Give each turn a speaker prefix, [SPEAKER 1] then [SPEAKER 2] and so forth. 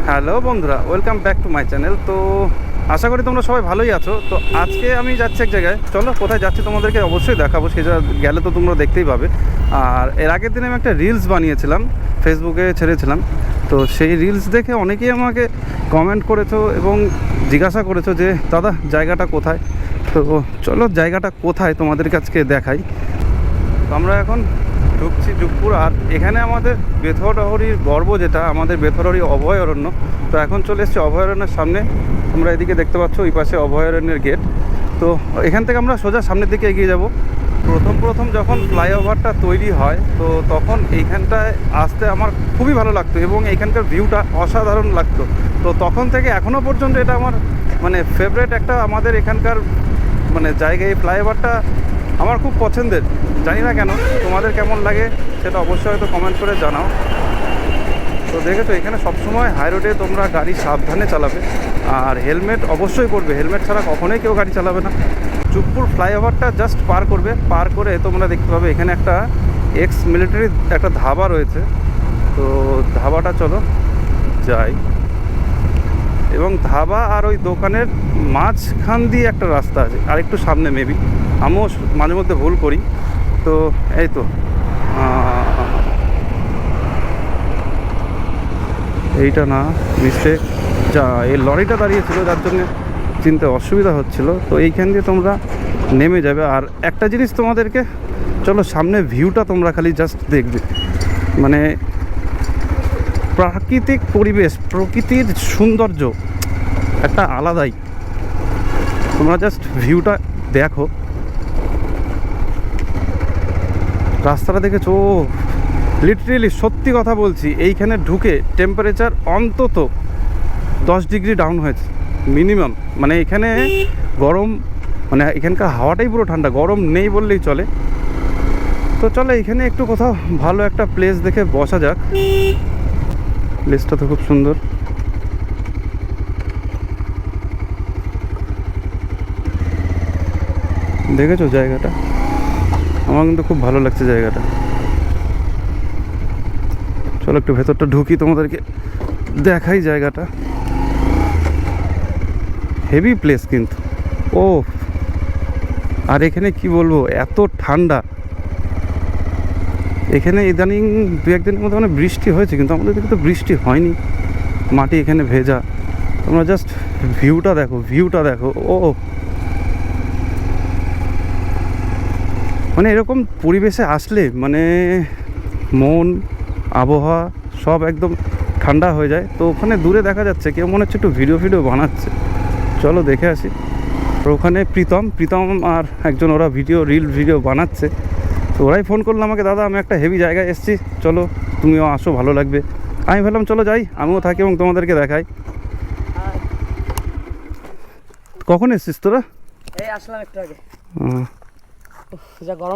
[SPEAKER 1] Hello বন্ধুরা, welcome back to my channel. তো আশা করি তোমরা সবাই ভালোই আছো। তো আজকে আমি যাচ্ছি এক জায়গায়, চলো কোথায় যাচ্ছি তোমাদেরকে অবশ্যই দেখাবো। সে গেলে তো তোমরা দেখতেই পাবে। আর এর আগের দিনে আমি একটা রিলস বানিয়েছিলাম, ফেসবুকে ছেড়েছিলাম। তো সেই রিলস দেখে অনেকেই আমাকে কমেন্ট করেছো এবং জিজ্ঞাসা করেছো যে দাদা জায়গাটা কোথায়। তো চলো জায়গাটা কোথায় তোমাদেরকে আজকে দেখাই। তো আমরা এখন ঢুকছি যুগপুর। আর এখানে আমাদের বেথরহরির গর্ব, যেটা আমাদের বেথরহরি অভয়ারণ্য। তো এখন চলে এসেছি অভয়ারণ্যের সামনে। তোমরা এদিকে দেখতে পাচ্ছ ওই পাশে অভয়ারণ্যের গেট। তো এখান থেকে আমরা সোজা সামনের দিকে এগিয়ে যাব। প্রথম যখন ফ্লাইওভারটা তৈরি হয় তো তখন এইখানটায় আসতে আমার খুবই ভালো লাগতো এবং এইখানকার ভিউটা অসাধারণ লাগতো। তো তখন থেকে এখনও পর্যন্ত এটা আমার মানে ফেভারিট একটা আমাদের এখানকার মানে জায়গা। এই ফ্লাইওভারটা আমার খুব পছন্দের, জানি না কেন। তোমাদের কেমন লাগে সেটা অবশ্যই হয়তো কমেন্ট করে জানাও। তো দেখেছো এখানে সবসময় হাই রোডে তোমরা গাড়ি সাবধানে চালাবে আর হেলমেট অবশ্যই করবে। হেলমেট ছাড়া কখনোই কেউ গাড়ি চালাবে না। যুগপুর ফ্লাইওভারটা জাস্ট পার করবে, পার করে তোমরা দেখতে পাবে এখানে একটা এক্স মিলিটারি একটা ধাবা রয়েছে। তো ধাবাটা চলো যাই। এবং ধাবা আর ওই দোকানের মাঝখান দিয়ে একটা রাস্তা আছে, আর একটু সামনে মেবি, আমিও মাঝে মধ্যে ভুল করি। তো এই তো এইটা না, মিস্টেক। যা এই লরিটা দাঁড়িয়েছিল যার জন্য চিনতে অসুবিধা হচ্ছিল। তো এইখান দিয়ে তোমরা নেমে যাবে। আর একটা জিনিস তোমাদেরকে, চলো সামনে ভিউটা তোমরা খালি জাস্ট দেখবে। মানে প্রাকৃতিক পরিবেশ, প্রকৃতির সৌন্দর্য একটা আলাদাই। তোমরা জাস্ট ভিউটা দেখো। রাস্তাটা দেখেছো? লিটারেলি সত্যি কথা বলছি, এইখানে ঢুকে টেম্পারেচার অন্তত 10 ডিগ্রি ডাউন হয়েছে মিনিমাম। মানে এখানে গরম, মানে এখানকার হাওয়াটাই পুরো ঠান্ডা, গরম নেই বললেই চলে। তো চলো এখানে একটু কোথাও ভালো একটা প্লেস দেখে বসা যাক। প্লেসটা তো খুব সুন্দর। দেখেছো জায়গাটা? আমার কিন্তু খুব ভালো লাগছে জায়গাটা। চলো একটু ভেতরটা ঢুকি, তোমাদেরকে দেখাই জায়গাটা। হেভি প্লেস কিন্তু। ও, আর এখানে কি বলবো, এত ঠান্ডা। এখানে ইদানিং দু একদিনের মধ্যে মানে বৃষ্টি হয়েছে, কিন্তু আমাদের দিকে তো বৃষ্টি হয়নি। মাটি এখানে ভেজা। তোমরা জাস্ট ভিউটা দেখো, ভিউটা দেখো। ও, মানে এরকম পরিবেশে আসলে মানে মন, আবহাওয়া সব একদম ঠান্ডা হয়ে যায়। তো ওখানে দূরে দেখা যাচ্ছে কেউ মনে হচ্ছে একটু ভিডিও বানাচ্ছে। চলো দেখে আসি। আর ওখানে প্রীতম আর একজন, ওরা রিল ভিডিও বানাচ্ছে। তো ওরাই ফোন করলো আমাকে, দাদা আমি একটা হেভি জায়গায় এসেছি, চলো তুমিও আসো, ভালো লাগবে। আমি ভাবলাম চলো যাই, আমিও থাকি এবং তোমাদেরকে দেখাই। কখন এসেছিস তোরা?
[SPEAKER 2] এই আসলাম একটু আগে। যা গরম।